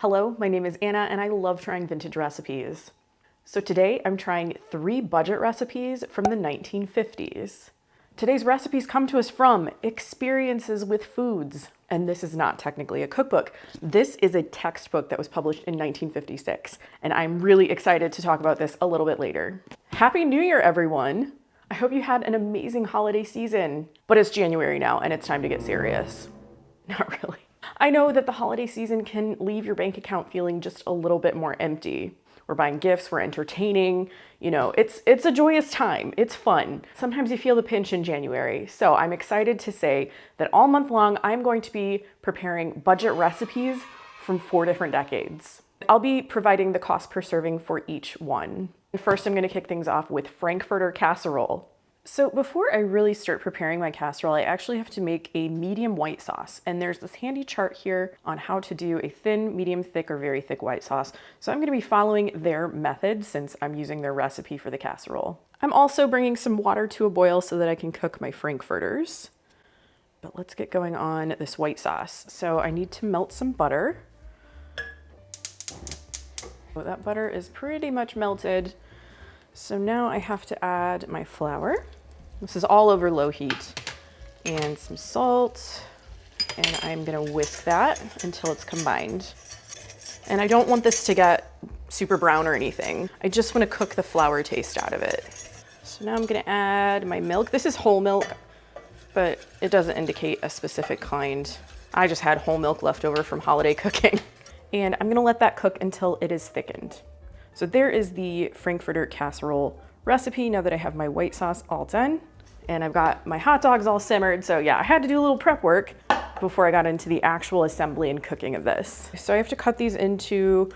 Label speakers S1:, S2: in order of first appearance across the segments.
S1: Hello, my name is Anna and I love trying vintage recipes. So today I'm trying 3 budget recipes from the 1950s. Today's recipes come to us from Experiences with Foods. And this is not technically a cookbook. This is a textbook that was published in 1956. And I'm really excited to talk about this a little bit later. Happy New Year, everyone. I hope you had an amazing holiday season. But it's January now and it's time to get serious. Not really. I know that the holiday season can leave your bank account feeling just a little bit more empty. We're buying gifts, we're entertaining, it's a joyous time, it's fun. Sometimes you feel the pinch in January. So I'm excited to say that all month long, I'm going to be preparing budget recipes from 4 different decades. I'll be providing the cost per serving for each one. First, I'm gonna kick things off with Frankfurter Casserole. So before I really start preparing my casserole, I actually have to make a medium white sauce. And there's this handy chart here on how to do a thin, medium thick, or very thick white sauce. So I'm gonna be following their method since I'm using their recipe for the casserole. I'm also bringing some water to a boil so that I can cook my frankfurters. But let's get going on this white sauce. So I need to melt some butter. Oh, that butter is pretty much melted. So now I have to add my flour. This is all over low heat, and some salt, and I'm gonna whisk that until it's combined. And I don't want this to get super brown or anything. I just wanna cook the flour taste out of it. So now I'm gonna add my milk. This is whole milk, but it doesn't indicate a specific kind. I just had whole milk left over from holiday cooking. And I'm gonna let that cook until it is thickened. So there is the Frankfurter Casserole recipe now that I have my white sauce all done. And I've got my hot dogs all simmered. So yeah, I had to do a little prep work before I got into the actual assembly and cooking of this. So I have to cut these into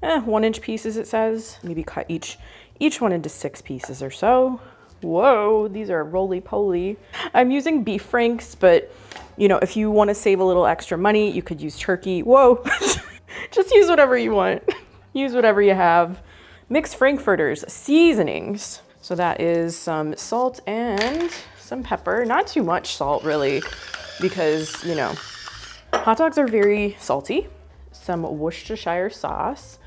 S1: 1-inch pieces, it says. Maybe cut each one into 6 pieces or so. Whoa, these are roly-poly. I'm using beef franks, but if you want to save a little extra money, you could use turkey. Whoa, just use whatever you want. Use whatever you have. Mixed frankfurters, seasonings. So that is some salt and some pepper. Not too much salt really, because hot dogs are very salty. Some Worcestershire sauce.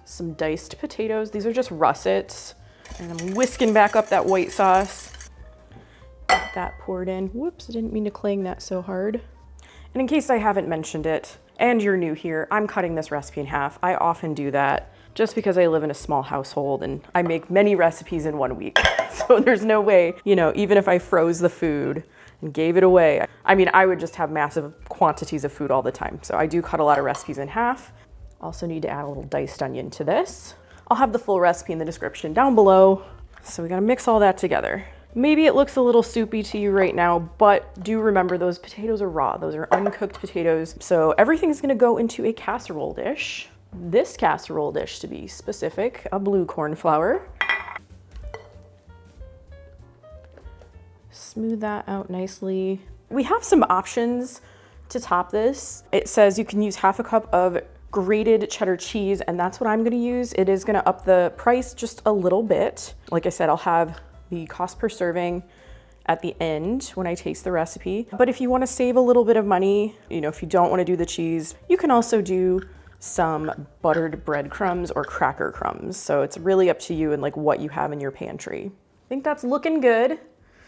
S1: Some diced potatoes. These are just russets. And I'm whisking back up that white sauce. Get that poured in. Whoops, I didn't mean to clang that so hard. And in case I haven't mentioned it, and you're new here, I'm cutting this recipe in half. I often do that just because I live in a small household and I make many recipes in 1 week. So there's no way, even if I froze the food and gave it away, I would just have massive quantities of food all the time. So I do cut a lot of recipes in half. Also need to add a little diced onion to this. I'll have the full recipe in the description down below. So we gotta mix all that together. Maybe it looks a little soupy to you right now, but do remember those potatoes are raw. Those are uncooked potatoes. So everything's gonna go into a casserole dish. This casserole dish, to be specific, a blue corn flour. Smooth that out nicely. We have some options to top this. It says you can use half a cup of grated cheddar cheese, and that's what I'm gonna use. It is gonna up the price just a little bit. Like I said, I'll have the cost per serving at the end when I taste the recipe. But if you want to save a little bit of money, if you don't want to do the cheese, you can also do some buttered breadcrumbs or cracker crumbs. So it's really up to you and what you have in your pantry. I think that's looking good.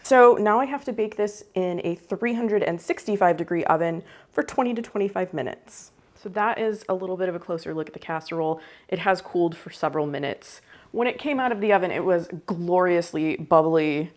S1: So now I have to bake this in a 365-degree oven for 20 to 25 minutes. So that is a little bit of a closer look at the casserole. It has cooled for several minutes. When it came out of the oven, it was gloriously bubbly,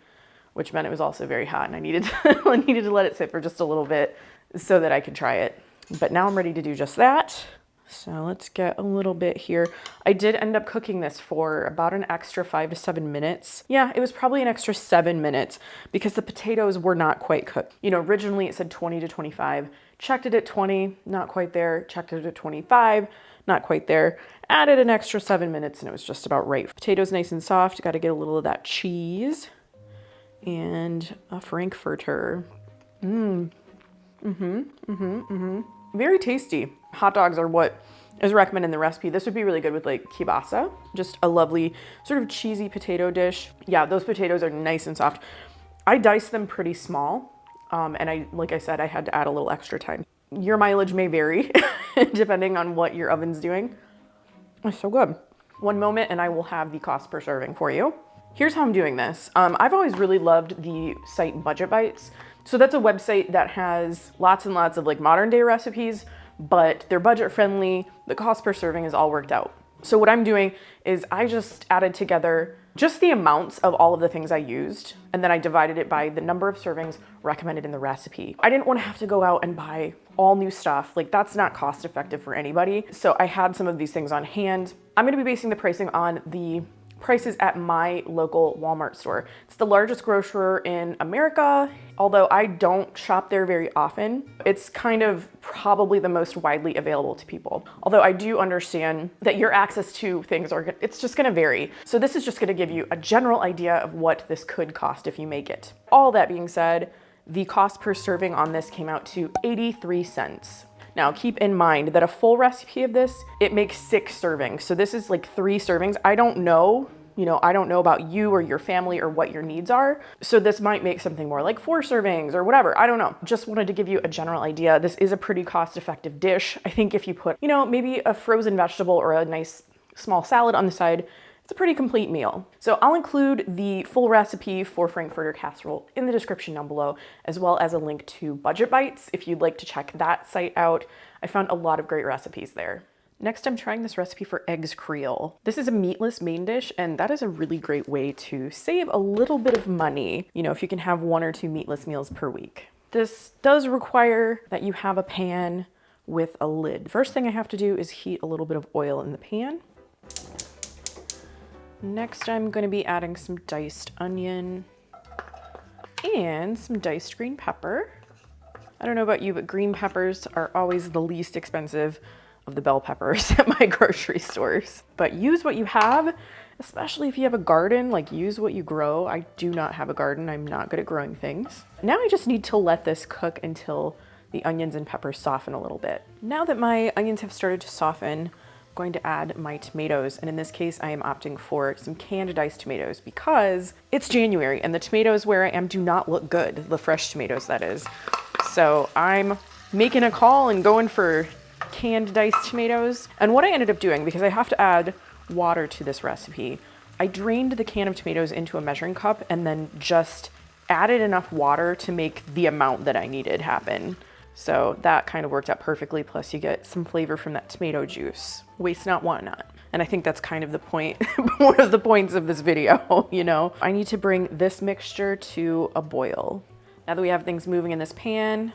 S1: which meant it was also very hot, and I needed to let it sit for just a little bit so that I could try it. But now I'm ready to do just that. So let's get a little bit here. I did end up cooking this for about an extra 5 to 7 minutes. Yeah, it was probably an extra 7 minutes because the potatoes were not quite cooked. Originally it said 20 to 25. Checked it at 20, not quite there. Checked it at 25, not quite there. Added an extra 7 minutes and it was just about right. Potatoes nice and soft. Got to get a little of that cheese and a frankfurter. Very tasty. Hot dogs are what is recommended in the recipe. This would be really good with kielbasa. Just a lovely sort of cheesy potato dish. Yeah, those potatoes are nice and soft. I diced them pretty small. And like I said, I had to add a little extra time. Your mileage may vary depending on what your oven's doing. It's so good. One moment and I will have the cost per serving for you. Here's how I'm doing this. I've always really loved the site Budget Bites. So that's a website that has lots and lots of like modern day recipes, but they're budget friendly. The cost per serving is all worked out. So what I'm doing is I just added together just the amounts of all of the things I used, and then I divided it by the number of servings recommended in the recipe. I didn't want to have to go out and buy all new stuff. Like, that's not cost effective for anybody. So I had some of these things on hand. I'm going to be basing the pricing on the prices at my local Walmart store. It's the largest grocer in America. Although I don't shop there very often, it's kind of probably the most widely available to people. Although I do understand that your access to things it's just gonna vary. So this is just gonna give you a general idea of what this could cost if you make it. All that being said, the cost per serving on this came out to 83 cents. Now keep in mind that a full recipe of this, it makes 6 servings. So this is like 3 servings. I don't know about you or your family or what your needs are. So this might make something more like 4 servings or whatever. I don't know. Just wanted to give you a general idea. This is a pretty cost-effective dish. I think if you put, maybe a frozen vegetable or a nice small salad on the side, it's a pretty complete meal. So I'll include the full recipe for Frankfurter Casserole in the description down below, as well as a link to Budget Bites if you'd like to check that site out. I found a lot of great recipes there. Next, I'm trying this recipe for eggs Creole. This is a meatless main dish, and that is a really great way to save a little bit of money, if you can have 1 or 2 meatless meals per week. This does require that you have a pan with a lid. First thing I have to do is heat a little bit of oil in the pan. Next, I'm going to be adding some diced onion and some diced green pepper. I don't know about you, but green peppers are always the least expensive of the bell peppers at my grocery stores. But use what you have, especially if you have a garden, like use what you grow. I do not have a garden. I'm not good at growing things. Now I just need to let this cook until the onions and peppers soften a little bit. Now that my onions have started to soften, going to add my tomatoes, and in this case I am opting for some canned diced tomatoes because it's January and the tomatoes where I am do not look good, the fresh tomatoes that is. So I'm making a call and going for canned diced tomatoes. And what I ended up doing, because I have to add water to this recipe, I drained the can of tomatoes into a measuring cup and then just added enough water to make the amount that I needed happen. So that kind of worked out perfectly. Plus you get some flavor from that tomato juice. Waste not, want not. And I think that's kind of the point, one of the points of this video, I need to bring this mixture to a boil. Now that we have things moving in this pan,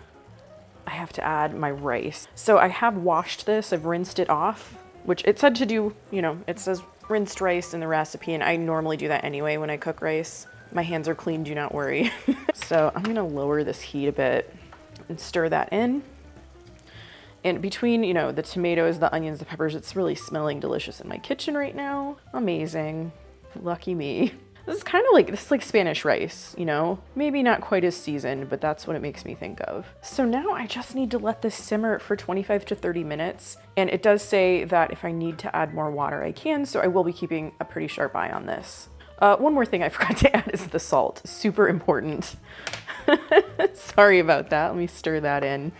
S1: I have to add my rice. So I have washed this, I've rinsed it off, which it said to do, it says rinsed rice in the recipe, and I normally do that anyway when I cook rice. My hands are clean, do not worry. So I'm gonna lower this heat a bit and stir that in. And between, the tomatoes, the onions, the peppers, it's really smelling delicious in my kitchen right now. Amazing. Lucky me. This is kind of like Spanish rice, maybe not quite as seasoned, but that's what it makes me think of. So now I just need to let this simmer for 25 to 30 minutes. And it does say that if I need to add more water, I can. So I will be keeping a pretty sharp eye on this. One more thing I forgot to add is the salt. Super important. Sorry about that. Let me stir that in.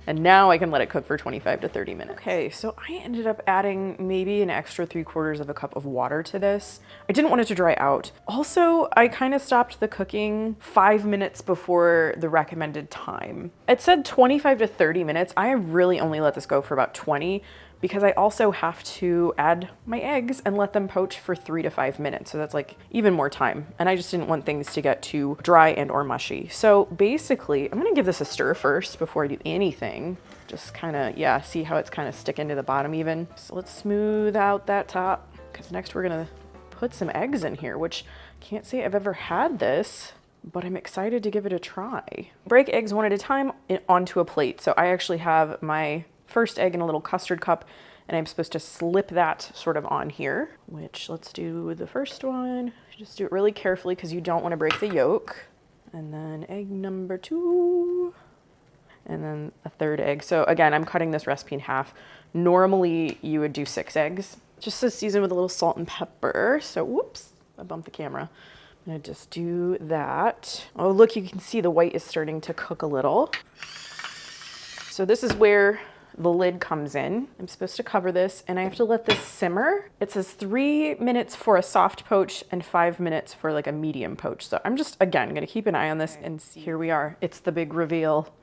S1: And now I can let it cook for 25 to 30 minutes. Okay, so I ended up adding maybe an extra 3/4 of a cup of water to this. I didn't want it to dry out. Also, I kind of stopped the cooking 5 minutes before the recommended time. It said 25 to 30 minutes. I really only let this go for about 20 because I also have to add my eggs and let them poach for 3 to 5 minutes. So that's like even more time. And I just didn't want things to get too dry and or mushy. So basically, I'm gonna give this a stir first before I do anything. Just kind of, see how it's kind of sticking to the bottom even. So let's smooth out that top because next we're gonna put some eggs in here, which I can't say I've ever had this, but I'm excited to give it a try. Break eggs one at a time onto a plate. So I actually have my first egg in a little custard cup, and I'm supposed to slip that sort of on here, which let's do the first one. Just do it really carefully because you don't want to break the yolk. And then egg number 2, and then a third egg. So again, I'm cutting this recipe in half. Normally you would do 6 eggs. Just to season with a little salt and pepper. So whoops, I bumped the camera. I'm gonna just do that. Oh, look, you can see the white is starting to cook a little. So this is where the lid comes in. I'm supposed to cover this and I have to let this simmer. It says 3 minutes for a soft poach and 5 minutes for like a medium poach. So I'm just, again, gonna keep an eye on this and see. Here we are. It's the big reveal.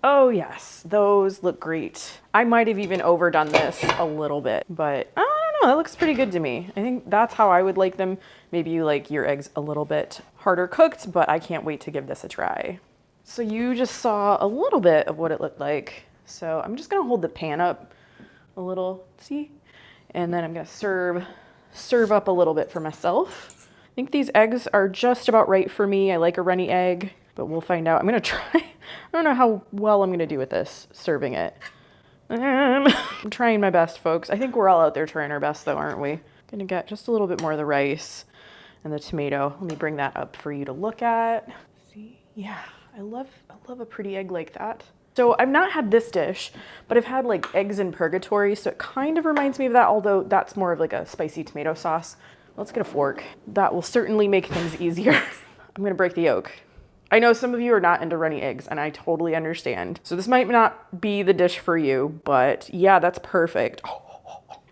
S1: Oh yes, those look great. I might have even overdone this a little bit, but I don't know, that looks pretty good to me. I think that's how I would like them. Maybe you like your eggs a little bit harder cooked, but I can't wait to give this a try. So you just saw a little bit of what it looked like. So I'm just gonna hold the pan up a little, see? And then I'm gonna serve up a little bit for myself. I think these eggs are just about right for me. I like a runny egg, but we'll find out. I'm gonna try, I don't know how well I'm gonna do with this, serving it. I'm trying my best, folks. I think we're all out there trying our best though, aren't we? Gonna get just a little bit more of the rice and the tomato. Let me bring that up for you to look at. See, yeah, I love a pretty egg like that. So I've not had this dish, but I've had like eggs in purgatory. So it kind of reminds me of that, although that's more of like a spicy tomato sauce. Let's get a fork. That will certainly make things easier. I'm gonna break the yolk. I know some of you are not into runny eggs and I totally understand. So this might not be the dish for you, but yeah, that's perfect.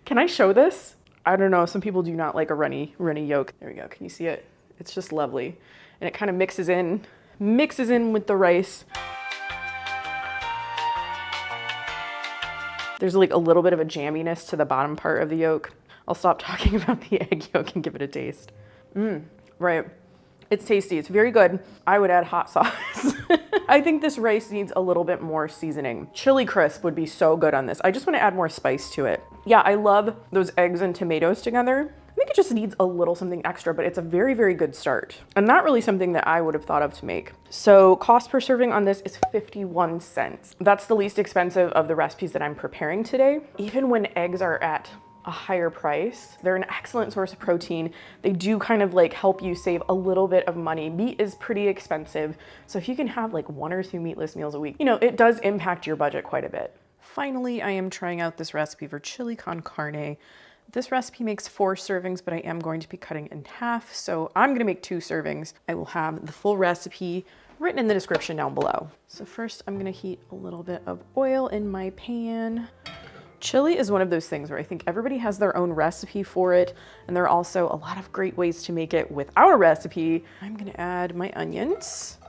S1: Can I show this? I don't know, some people do not like a runny yolk. There we go, can you see it? It's just lovely. And it kind of mixes in with the rice. There's like a little bit of a jamminess to the bottom part of the yolk. I'll stop talking about the egg yolk and give it a taste. Right. It's tasty, it's very good. I would add hot sauce. I think this rice needs a little bit more seasoning. Chili crisp would be so good on this. I just want to add more spice to it. Yeah, I love those eggs and tomatoes together. I think it just needs a little something extra, but it's a very, very good start. And not really something that I would have thought of to make. So cost per serving on this is 51 cents. That's the least expensive of the recipes that I'm preparing today. Even when eggs are at a higher price, they're an excellent source of protein. They do kind of like help you save a little bit of money. Meat is pretty expensive. So if you can have like 1 or 2 meatless meals a week, you know, it does impact your budget quite a bit. Finally, I am trying out this recipe for chili con carne. This recipe makes 4 servings, but I am going to be cutting in half. So I'm gonna make 2 servings. I will have the full recipe written in the description down below. So first I'm gonna heat a little bit of oil in my pan. Chili is one of those things where I think everybody has their own recipe for it, and there are also a lot of great ways to make it without a recipe. I'm gonna add my onions,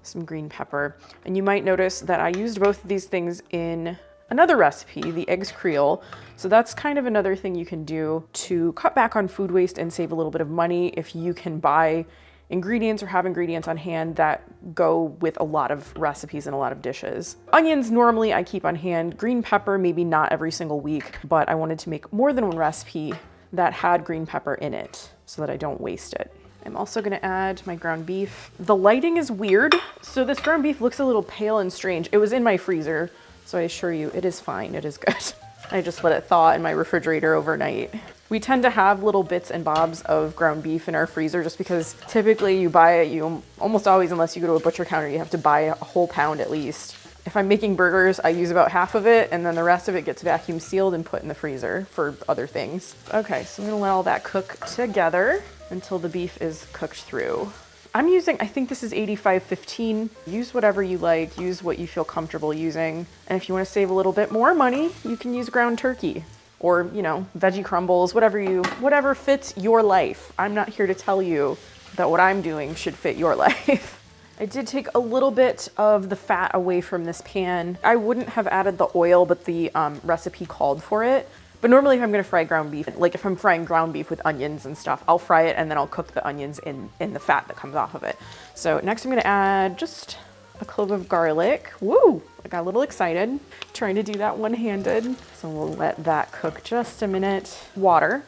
S1: some green pepper, and you might notice that I used both of these things in another recipe, the eggs Creole. So that's kind of another thing you can do to cut back on food waste and save a little bit of money if you can buy ingredients or have ingredients on hand that go with a lot of recipes and a lot of dishes. Onions normally I keep on hand. Green pepper maybe not every single week, but I wanted to make more than one recipe that had green pepper in it so that I don't waste it. I'm also gonna add my ground beef. The lighting is weird, so this ground beef looks a little pale and strange. It was in my freezer, so I assure you it is fine, it is good. I just let it thaw in my refrigerator overnight. We tend to have little bits and bobs of ground beef in our freezer just because typically you buy it, you almost always, unless you go to a butcher counter, you have to buy a whole pound at least. If I'm making burgers, I use about half of it and then the rest of it gets vacuum sealed and put in the freezer for other things. Okay, so I'm gonna let all that cook together until the beef is cooked through. I'm using, I think this is 85/15. Use whatever you like, use what you feel comfortable using. And if you wanna save a little bit more money, you can use ground turkey or, you know, veggie crumbles, whatever fits your life. I'm not here to tell you that what I'm doing should fit your life. I did take a little bit of the fat away from this pan. I wouldn't have added the oil, but the recipe called for it. But normally if I'm gonna fry ground beef, like if I'm frying ground beef with onions and stuff, I'll fry it and then I'll cook the onions in the fat that comes off of it. So next I'm gonna add just a clove of garlic. Woo, I got a little excited, trying to do that one-handed. So we'll let that cook just a minute. Water.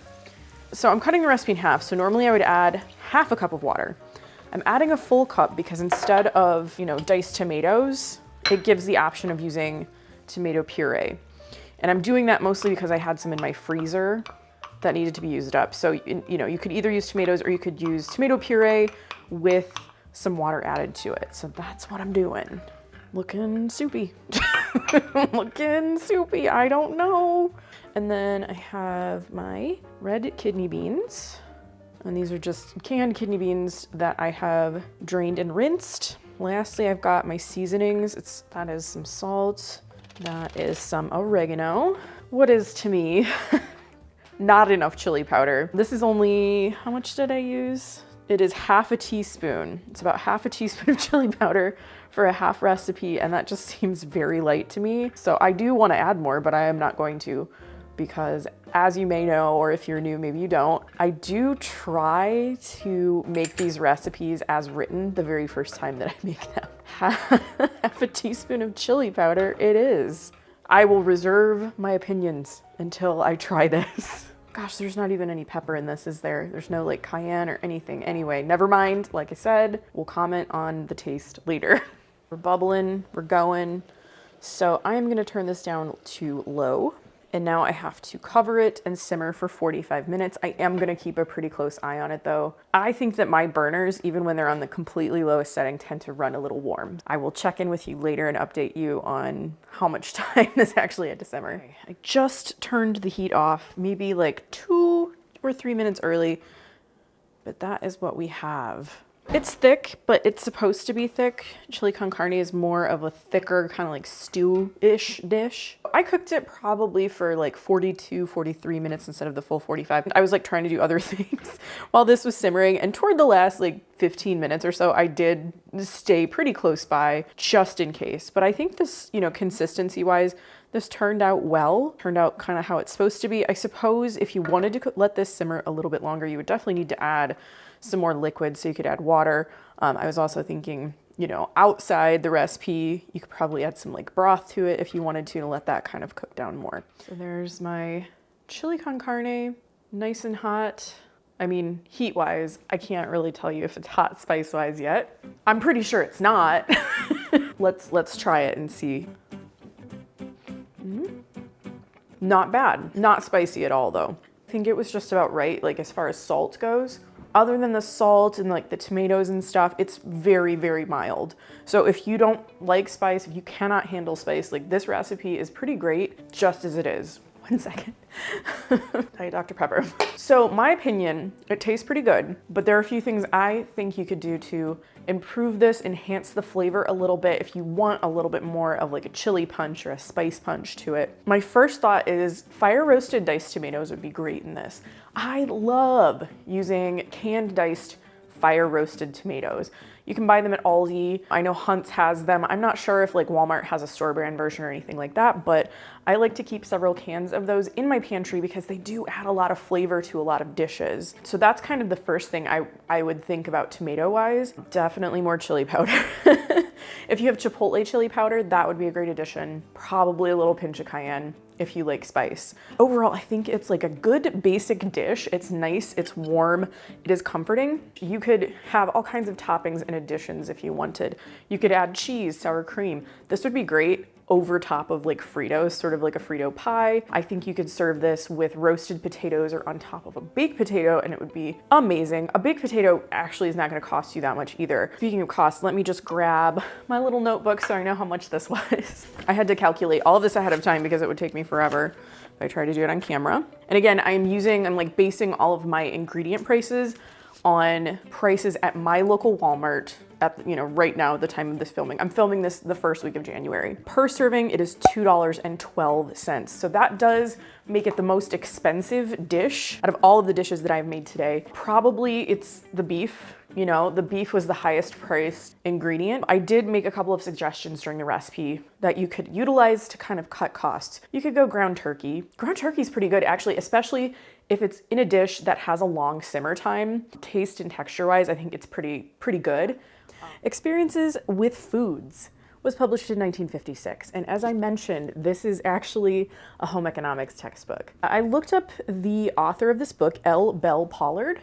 S1: So I'm cutting the recipe in half. So normally I would add half a cup of water. I'm adding a full cup because instead of, you know, diced tomatoes, it gives the option of using tomato puree. And I'm doing that mostly because I had some in my freezer that needed to be used up. So, you know, you could either use tomatoes or you could use tomato puree with some water added to it. So that's what I'm doing. Looking soupy. Looking soupy, I don't know. And then I have my red kidney beans. And these are just canned kidney beans that I have drained and rinsed. Lastly, I've got my seasonings. That is some salt. That is some oregano. What is to me not enough chili powder. This is only, how much did I use? It is half a teaspoon. It's about half a teaspoon of chili powder for a half recipe, and that just seems very light to me. So I do want to add more, but I am not going to, because as you may know, or if you're new, maybe you don't, I do try to make these recipes as written the very first time that I make them. Half a teaspoon of chili powder it is. I will reserve my opinions until I try this. Gosh, there's not even any pepper in this, is there? There's no like cayenne or anything. Anyway, never mind. Like I said, we'll comment on the taste later. We're bubbling, we're going. So I am gonna turn this down to low. And now I have to cover it and simmer for 45 minutes. I am gonna keep a pretty close eye on it though. I think that my burners, even when they're on the completely lowest setting, tend to run a little warm. I will check in with you later and update you on how much time this actually had to simmer. Okay, I just turned the heat off, maybe like 2 or 3 minutes early, but that is what we have. It's thick, but it's supposed to be thick. Chili con carne is more of a thicker, kind of like stew-ish dish. I cooked it probably for like 42, 43 minutes instead of the full 45. I was like trying to do other things while this was simmering, and toward the last like 15 minutes or so, I did stay pretty close by just in case. But I think this, you know, consistency-wise, this turned out well, turned out kind of how it's supposed to be. I suppose if you wanted to let this simmer a little bit longer, you would definitely need to add some more liquid, so you could add water. I was also thinking, you know, outside the recipe, you could probably add some like broth to it if you wanted to let that kind of cook down more. So there's my chili con carne, nice and hot. I mean, heat-wise, I can't really tell you if it's hot spice-wise yet. I'm pretty sure it's not. Let's try it and see. Not bad, not spicy at all though. I think it was just about right, like as far as salt goes. Other than the salt and like the tomatoes and stuff, it's very, very mild. So if you don't like spice, if you cannot handle spice, like this recipe is pretty great just as it is. 1 second. Diet Dr. Pepper. So my opinion, it tastes pretty good, but there are a few things I think you could do to improve this, enhance the flavor a little bit if you want a little bit more of like a chili punch or a spice punch to it. My first thought is fire roasted diced tomatoes would be great in this. I love using canned diced fire roasted tomatoes. You can buy them at Aldi. I know Hunt's has them. I'm not sure if like Walmart has a store brand version or anything like that, but I like to keep several cans of those in my pantry because they do add a lot of flavor to a lot of dishes. So that's kind of the first thing I would think about tomato wise. Definitely more chili powder. If you have Chipotle chili powder, that would be a great addition. Probably a little pinch of cayenne if you like spice. Overall, I think it's like a good basic dish. It's nice, it's warm, it is comforting. You could have all kinds of toppings and additions if you wanted. You could add cheese, sour cream. This would be great over top of like Fritos, sort of like a Frito pie. I think you could serve this with roasted potatoes or on top of a baked potato and it would be amazing. A baked potato actually is not gonna cost you that much either. Speaking of cost, let me just grab my little notebook so I know how much this was. I had to calculate all of this ahead of time because it would take me forever if I try to do it on camera. And again, I'm like basing all of my ingredient prices on prices at my local Walmart at, you know, right now at the time of this filming. I'm filming this the first week of January. Per serving, it is $2.12. So that does make it the most expensive dish out of all of the dishes that I've made today. Probably it's the beef. You know, the beef was the highest priced ingredient. I did make a couple of suggestions during the recipe that you could utilize to kind of cut costs. You could go ground turkey. Ground turkey is pretty good actually, especially if it's in a dish that has a long simmer time. Taste and texture wise, I think it's pretty good. Experiences with Foods was published in 1956. And as I mentioned, this is actually a home economics textbook. I looked up the author of this book, Belle Pollard,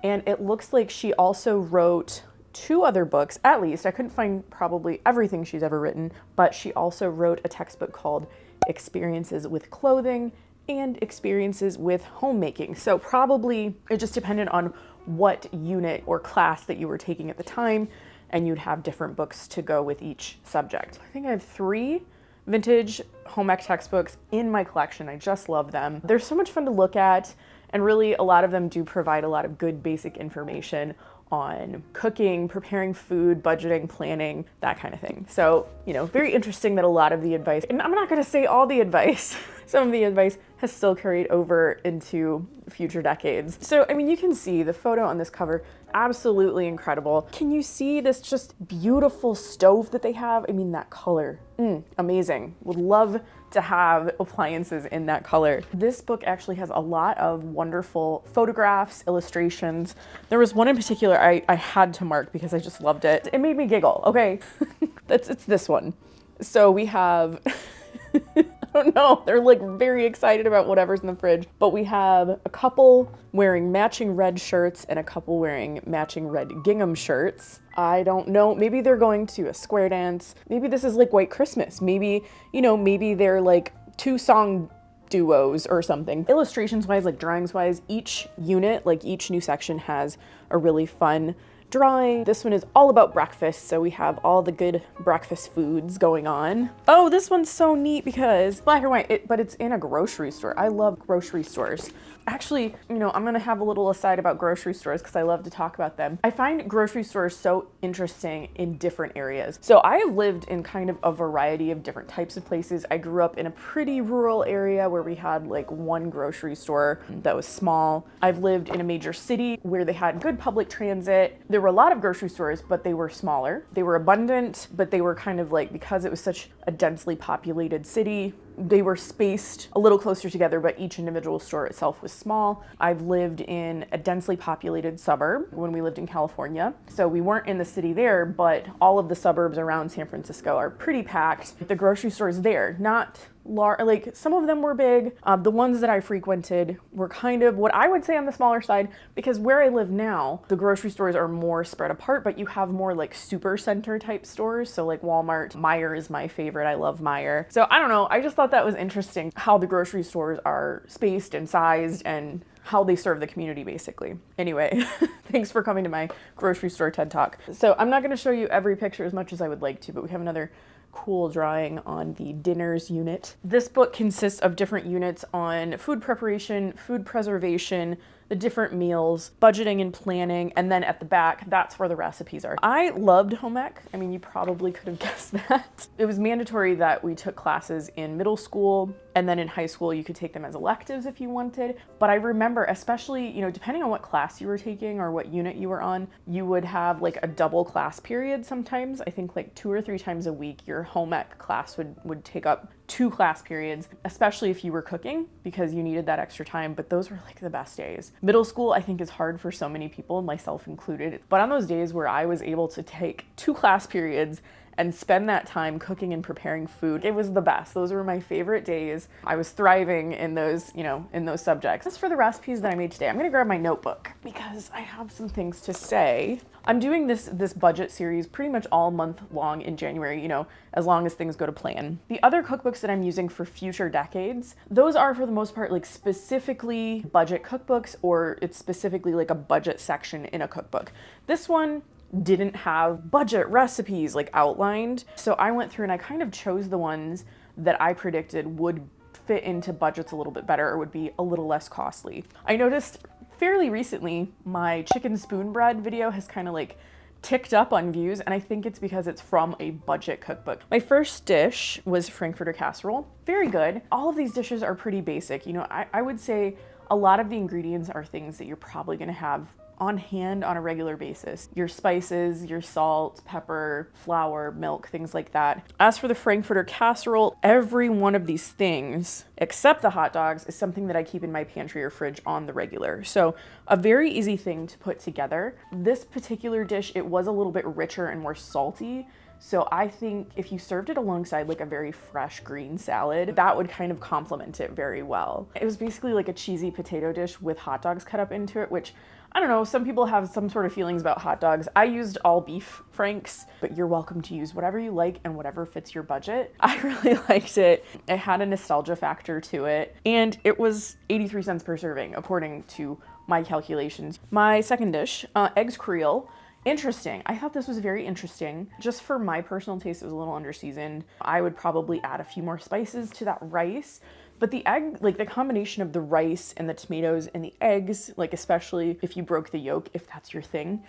S1: and it looks like she also wrote 2 other books, at least. I couldn't find probably everything she's ever written, but she also wrote a textbook called Experiences with Clothing and Experiences with Homemaking. So probably it just depended on what unit or class that you were taking at the time, and you'd have different books to go with each subject. I think I have 3 vintage home ec textbooks in my collection. I just love them. They're so much fun to look at, and really a lot of them do provide a lot of good basic information on cooking, preparing food, budgeting, planning, that kind of thing. So, very interesting that a lot of the advice, and I'm not gonna say all the advice, some of the advice has still carried over into future decades. So, you can see the photo on this cover, absolutely incredible. Can you see this just beautiful stove that they have? That color, amazing. Would love to have appliances in that color. This book actually has a lot of wonderful photographs, illustrations. There was one in particular I had to mark because I just loved it. It made me giggle, okay? It's this one. So we have, I don't know, they're like very excited about whatever's in the fridge, but we have a couple wearing matching red shirts and a couple wearing matching red gingham shirts. I don't know, maybe they're going to a square dance. Maybe this is like White Christmas. Maybe, maybe they're like 2-song duos or something. Illustrations wise, like drawings wise, each unit, like each new section has a really fun drawing. This one is all about breakfast, so we have all the good breakfast foods going on. Oh, this one's so neat because black and white, but it's in a grocery store. I love grocery stores. Actually, I'm gonna have a little aside about grocery stores because I love to talk about them. I find grocery stores so interesting in different areas. So I have lived in kind of a variety of different types of places. I grew up in a pretty rural area where we had like one grocery store that was small. I've lived in a major city where they had good public transit. There were a lot of grocery stores, but they were smaller. They were abundant, but they were kind of like, because it was such a densely populated city, they were spaced a little closer together, but each individual store itself was small. I've lived in a densely populated suburb when we lived in California. So we weren't in the city there, but all of the suburbs around San Francisco are pretty packed. The grocery stores there, not large, like some of them were big. The ones that I frequented were kind of what I would say on the smaller side, because where I live now, the grocery stores are more spread apart, but you have more like super center type stores. So like Walmart, Meijer is my favorite. I love Meijer. So I don't know. I just thought that was interesting how the grocery stores are spaced and sized and how they serve the community basically. Anyway, thanks for coming to my grocery store TED Talk. So I'm not going to show you every picture as much as I would like to, but we have another cool drawing on the dinners unit. This book consists of different units on food preparation, food preservation, the different meals, budgeting and planning, and then at the back, that's where the recipes are. I loved home ec. You probably could have guessed that. It was mandatory that we took classes in middle school, and then in high school, you could take them as electives if you wanted. But I remember, especially, depending on what class you were taking or what unit you were on, you would have like a double class period sometimes. I think like 2 or 3 times a week, your home ec class would take up 2 class periods, especially if you were cooking because you needed that extra time. But those were like the best days. Middle school, I think, is hard for so many people, myself included. But on those days where I was able to take 2 class periods and spend that time cooking and preparing food, it was the best. Those were my favorite days. I was thriving in those, in those subjects. As for the recipes that I made today, I'm gonna grab my notebook because I have some things to say. I'm doing this budget series pretty much all month long in January, as long as things go to plan. The other cookbooks that I'm using for future decades, those are for the most part like specifically budget cookbooks, or it's specifically like a budget section in a cookbook. This one didn't have budget recipes like outlined. So I went through and I kind of chose the ones that I predicted would fit into budgets a little bit better or would be a little less costly. I noticed fairly recently my chicken spoon bread video has kind of like ticked up on views, and I think it's because it's from a budget cookbook. My first dish was Frankfurter Casserole. Very good. All of these dishes are pretty basic. I would say a lot of the ingredients are things that you're probably gonna have on hand on a regular basis. Your spices, your salt, pepper, flour, milk, things like that. As for the Frankfurter Casserole, every one of these things, except the hot dogs, is something that I keep in my pantry or fridge on the regular. So a very easy thing to put together. This particular dish, it was a little bit richer and more salty. So I think if you served it alongside like a very fresh green salad, that would kind of complement it very well. It was basically like a cheesy potato dish with hot dogs cut up into it, which I don't know, some people have some sort of feelings about hot dogs. I used all beef Franks, but you're welcome to use whatever you like and whatever fits your budget. I really liked it. It had a nostalgia factor to it, and it was 83 cents per serving, according to my calculations. My second dish, eggs Creole. Interesting. I thought this was very interesting. Just for my personal taste, it was a little underseasoned. I would probably add a few more spices to that rice. But the egg, like the combination of the rice and the tomatoes and the eggs, like especially if you broke the yolk, if that's your thing,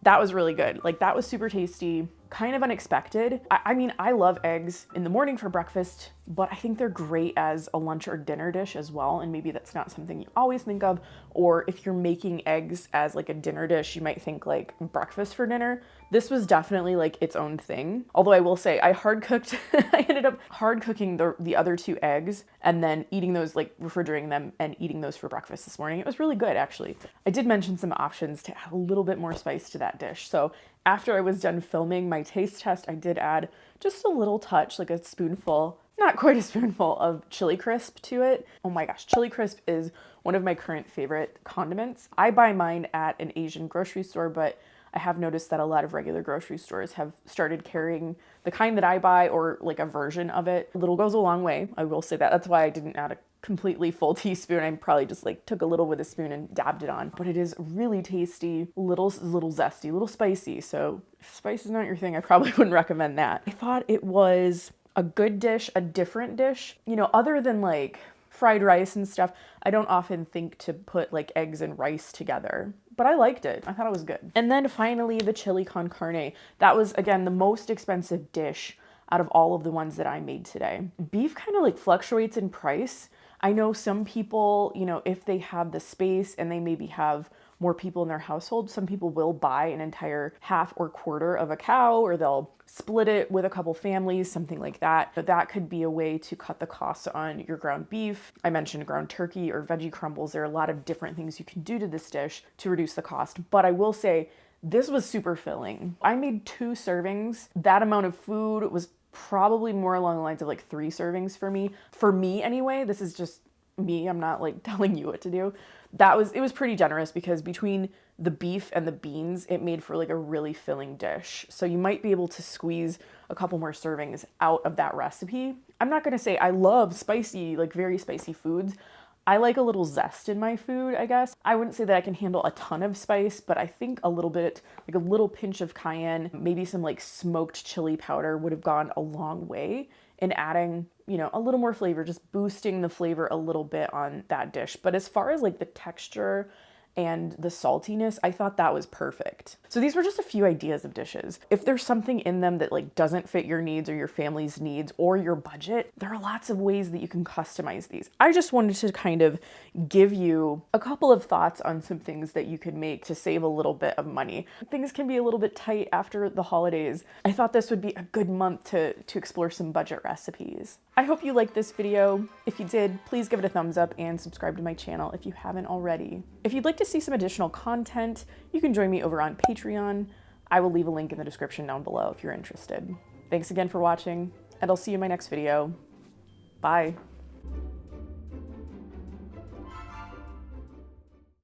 S1: That was really good. Like that was super tasty, kind of unexpected. I mean, I love eggs in the morning for breakfast, but I think they're great as a lunch or dinner dish as well. And maybe that's not something you always think of. Or if you're making eggs as like a dinner dish, you might think like breakfast for dinner. This was definitely like its own thing. Although I will say I hard cooked, I ended up hard cooking the other 2 eggs and then eating those, like refrigerating them and eating those for breakfast this morning. It was really good actually. I did mention some options to add a little bit more spice to that dish. So after I was done filming my taste test, I did add just a little touch, like a spoonful, not quite a spoonful of chili crisp to it. Oh my gosh, chili crisp is one of my current favorite condiments. I buy mine at an Asian grocery store, but I have noticed that a lot of regular grocery stores have started carrying the kind that I buy or like a version of it. A little goes a long way, I will say that. That's why I didn't add a completely full teaspoon. I probably just like took a little with a spoon and dabbed it on. But it is really tasty, little zesty, little spicy. So if spice is not your thing, I probably wouldn't recommend that. I thought it was a good dish, a different dish. You know, other than like fried rice and stuff, I don't often think to put like eggs and rice together, but I liked it. I thought it was good. And then finally the chili con carne. That was again the most expensive dish out of all of the ones that I made today. Beef kind of like fluctuates in price. I know some people, you know, if they have the space and they maybe have more people in their household, some people will buy an entire half or quarter of a cow, or they'll split it with a couple families, something like that. But that could be a way to cut the costs on your ground beef. I mentioned ground turkey or veggie crumbles. There are a lot of different things you can do to this dish to reduce the cost. But I will say this was super filling. I made 2 servings. That amount of food was probably more along the lines of like 3 servings for me. For me anyway, this is just me. I'm not like telling you what to do. It was pretty generous because between the beef and the beans, it made for like a really filling dish. So you might be able to squeeze a couple more servings out of that recipe. I'm not gonna say I love spicy, like very spicy foods. I like a little zest in my food, I guess. I wouldn't say that I can handle a ton of spice, but I think a little bit, like a little pinch of cayenne, maybe some like smoked chili powder would have gone a long way in adding, you know, a little more flavor, just boosting the flavor a little bit on that dish. But as far as like the texture and the saltiness, I thought that was perfect. So these were just a few ideas of dishes. If there's something in them that like doesn't fit your needs or your family's needs or your budget, there are lots of ways that you can customize these. I just wanted to kind of give you a couple of thoughts on some things that you could make to save a little bit of money. Things can be a little bit tight after the holidays. I thought this would be a good month to explore some budget recipes. I hope you liked this video. If you did, please give it a thumbs up and subscribe to my channel if you haven't already. If you'd like to see some additional content, you can join me over on Patreon. I will leave a link in the description down below if you're interested. Thanks again for watching, and I'll see you in my next video. Bye.